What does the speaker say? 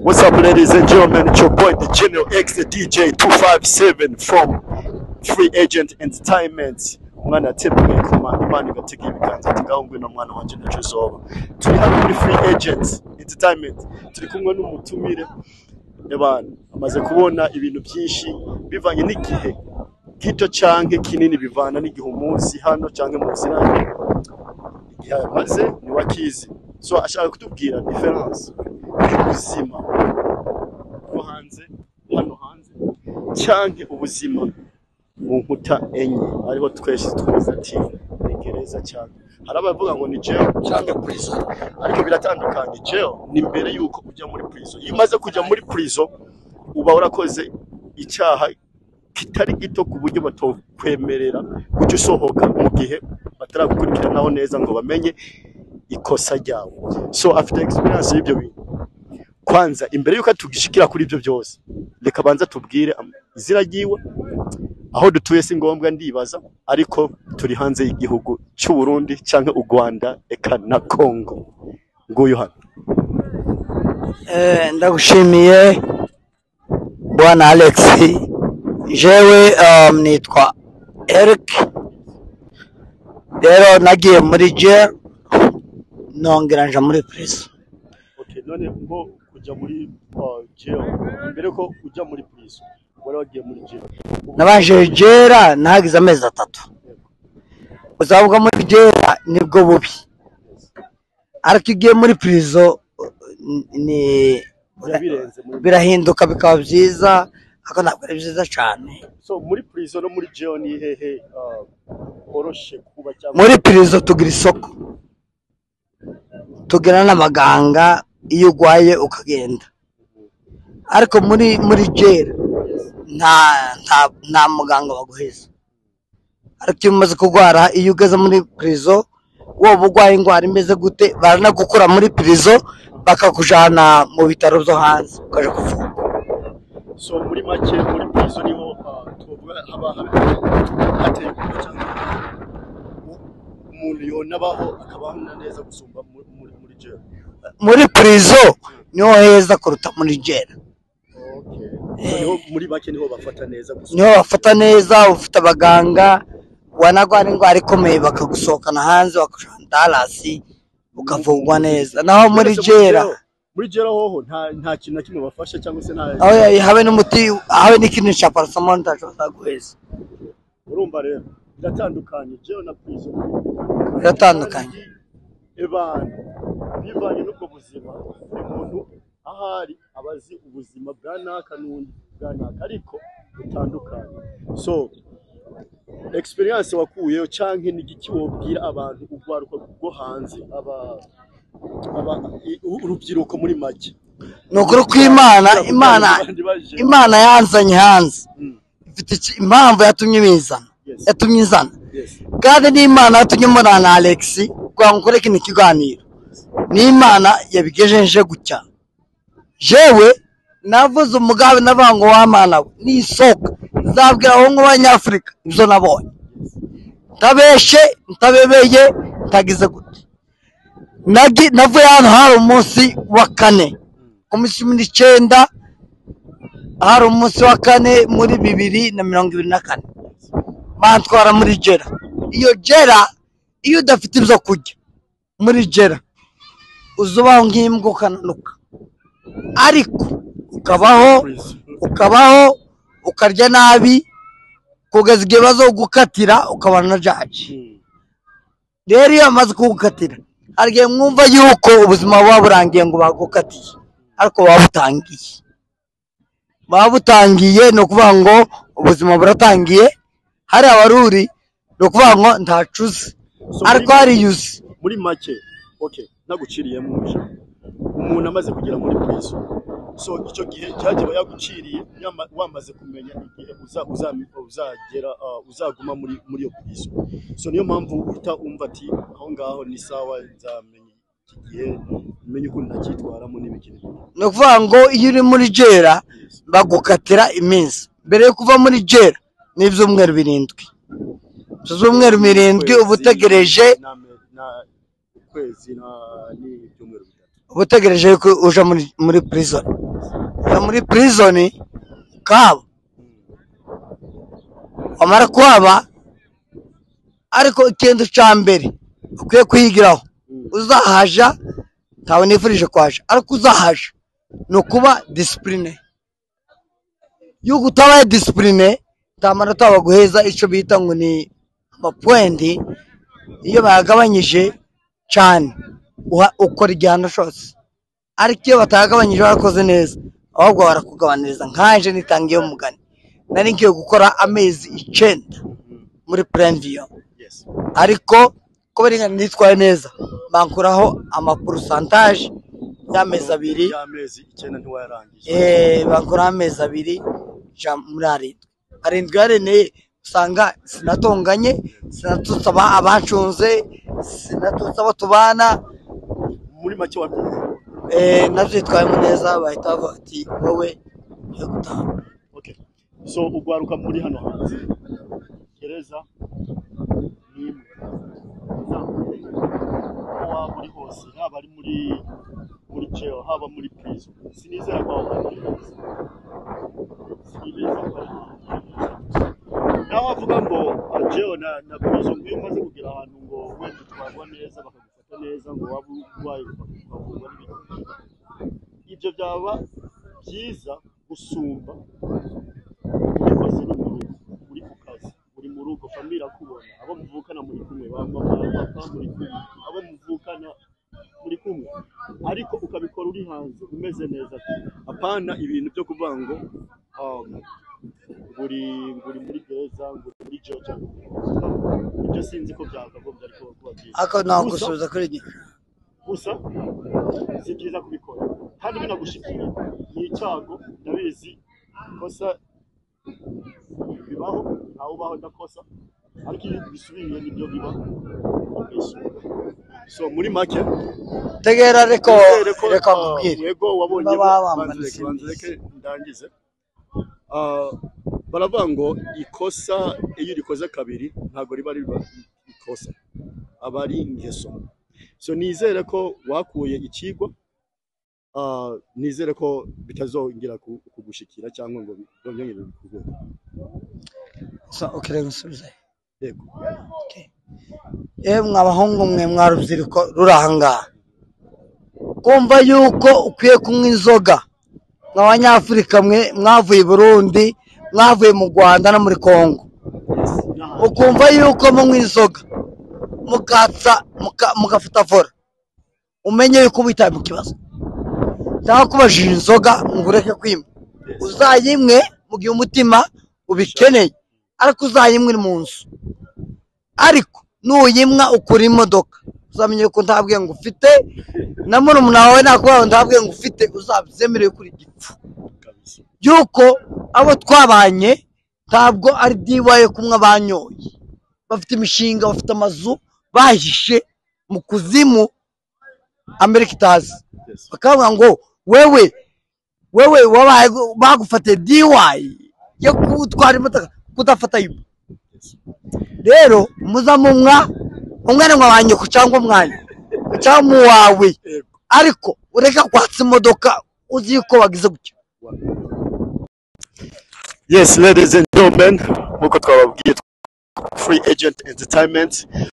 What's up, ladies and gentlemen? It's your boy, the General X, the DJ 257 from Free Agent Entertainment. Mwana tebwe kuma imana igateka ibiganza tigahungwe na mwana wanje naco zoba. Turi hano muri Free Agent Entertainment. Turi kumwe n'umutumire y'abantu amaze kubona ibintu byinshi bivanye n'igihe gito canke kinini bivana n'igihe umunsi hano canke mu zinanye. Maze ni wakizi. So ashaka kutubwira difference y'ubuzima bwo hanze hano hanze canke ubuzima mu nkuta enye ariho twese twese ati negereza cyane. Hari abavuga ngo ni jail canke prison, ariko biratandukanye. Jail ni mbere yuko ujya muri prison. Iyo umaze kujya muri prison uba urakoze icyaha kitari gito ku buryo batokwemerera kujya usohoka mu gihe bataragukurikiranaho neza ngo bamenye ikosa ryawe. So after experience y'ibyo bintu, kwanza imbere yuko tugishikira kuri ibyo byose, reka banza tubwire izina ryiwe, aho dutuye si ngombwa ndibaza, ariko turi hanze y'igihugu cy'u Burundi canke u Rwanda eka na Congo. Nguyu hano. Ndagushimiye bwana Alex. Jewe nitwa Eric. Rero nagiye muri jail nongera nja muri prison. Okay, none ngo kujya muri jail mbere ko ujya muri prison wari wagiye muri jail? Nabanje jail nahagize amezi 3. Uzavuga muri jail nibwo bubi, ariko igiye muri prison ni birahinduka bikaba byiza, ako ntabwo ari byiza cyane. So muri prison no muri jail ni hehe oroshe kuba cyangwa? Muri prison tugira isoko, tugira n'abaganga iyo ugwaye ukagenda, ariko muri jail nta muganga baguheza. Ariko iyo umaze kugwara, iyo ugeze muri prison wowe ugwaye ingwara imeze gute, baranagukura muri prison bakakujana mu bitaro byo hanze ukaje kuvuga. So muri make muri prison niho tuvuga haba hateye cyane umuntu yonabaho akabaho neza gusumba muri jail. Muri prison niho heza kuruta muri jail. Okay. Niho muri make niho bafata neza gusumba. Niho bafata neza, ufite abaganga, wanagwara ingwara ikomeye bakagusohokana hanze bakujana Dallas ukavugwa neza. Naho muri jail hoho nta kintu na kimwe bafasha cyangwa se nta habe n'umuti, habe n'ikintu cya paracetamol ntacyo guheza. Urumva rero biratandukanye jail na prison. Biratandukanye. Bivanye n'ubwo buzima umuntu ahari abazi ubuzima bwa naka n'undi bwa naka ariko butandukanye. So experience wakuyeyo canke n'igiki wobwira abantu ugwaruka rwo hanze urubyiruko muri make? Nukuri ko Imana yanzanye hanze ifite impamvu yatumye bizana, yatumye izana. Kandi n'Imana yatumye murana Alex kwa ngukore kino kiganiro, n'Imana yabigejeje gutya. Jewe navuze umugabe nabango w'Amana ni isoko nzabwira aho ngo abanyafrika ibyo nabonye, ntabeshe ntabebeye ntagize gute. Navuye hano hari umunsi wa 4 ku minsi 19, hari umunsi wa 4 muri 2024 bantwara muri jail. Iyo jail iyo udafite ibyo kujya muri jail uzubaho nk'imbwa ukananuka, ariko ukabaho ukarya nabi kugeza igihe bazogukatira ukabana na judge. Rero iyo amaze kugukatira argiye mwumva yuko ubuzima buba burangiye ngo bagukatiye, ariko babutangiye no kuvuga ngo ubuzima buratangiye. Hari abaruri no kuvuga ngo ntacuze, ariko hari yuzi muri make. Okay, naguciriye mu umuntu amaze kugera muri prison, so icyo gihe cyaje bayaguciriye wamaze kumenya igihe uzagera uzaguma muri iyo prison. So niyo mpamvu uhita umva ati aho ngaho ni sawa, nzamenye igihe menye uko ntakitwaramo n'ibikini. No kuvuga ngo iyo uri muri jail bagukatira iminsi mbere yo kuva muri jail n'ibyumweru 7. Ibyumweru 7 ubutegereje kwezi na ni ibyumweru 3. ubutegereje ko uja muri prison. uja muri prison kabo wamara kuhaba ariko ikintu ca mbere ukwiye kwigiraho uzahaja ntawe nifurije kwaje ariko uzahaja no kuba discipline yuko utabaye discipline tamanota baguheza ico bita ngo ni amapointi iyo bagabanyije cyane ukora igihano cyose ariko iyo batagabanyije barakoze neza ahubwo barakugabaniriza nkanje nitangiye umugani nari ngiye gukora amezi 9 muri Plainview ariko ko bari nitwaye neza bankuraho amapercentage y'amezi 2 y'amezi 9 ntiwayarangije bankuraho amezi 2 muri arindwi yareneye usanga sinatonganye sinatutsa abancunze sinatutsa batubana muri make wa navyitwayemo neza bahita bavuga ati wowe yo gutaha. Okay, so ugwaruka muri hano hanze gereza nimwe wa muri hose haba ari muri jail haba muri prison sinizera ko naho avuga ngo jail na prison ngo maze kugira ahantu ngo wenda twagwa neza bakagufata neza ngo waba urwaye bakavurwa n'ibindi ibyo byaba byiza gusumba ubikoze muri ku kazi uri mu rugo family akubona abo muvukana muri kumwe bamba papa muri kumwe abo muvukana muri kumwe ariko ukabikora uri hanze umeze neza apana ibintu byo kuvuga ngo buri muri gereza muri Georgia ibyo sinzi ko byakagombye ariko kubabwira ako nagusubiza kuri iki gusa si byiza kubikora kandi binagushikiye ni icyago ndabizi kosa bibaho aho baho ndakosa ariko bisubiye nibyo biba so muri make tegera reko kubwira yego wabonye banzeke ndangize baravuga ngo ikosa iyo rikoze kabiri ntago riba ikosa aba ari ingeso so nizere ko wakuye ikigo nizere ko bitazongera kugushikira cyangwa ngo byongere bikugoye so okay gusubiza yego okay mwabahungu mwe mwarubyiruko rurahanga kumva yuko ukwiye kunywa inzoga mw'abanyafrika mwe mwavuye Burundi mwavuye mu Rwanda no muri Kongo ukumva yuko munywa inzoga mukatsa mugafata vora umenye yuko ubitaye mu kibazo cyangwa kubajije inzoga ngureke kwima uzayimwe mu gihe umutima ubikeneye ariko uzayimwe mu nzu ariko nuyimwa ukura imodoka uzamenye yuko ntabwiye ngo ufite na murumuna wawe nakubwira ndabwiye ngo ufite uzabyemereye kuri gipfu yuko abo twabanye ntabwo ari diwaye kumwe abanyoye bafite imishinga bafite amazu bahishe mu kuzimu Amerika itazi bakavuga ngo wewe wabaye bagufate diwaye yo kutwara imodoka kudafata yibo rero muzamumwa umwana wabanye ku cyangwa umwanya cyangwa wawe ariko ureka kwatsa imodoka uzi ko wagize gutyo. Yes, ladies and gentlemen, nkuko twababwiye Free Agent Entertainment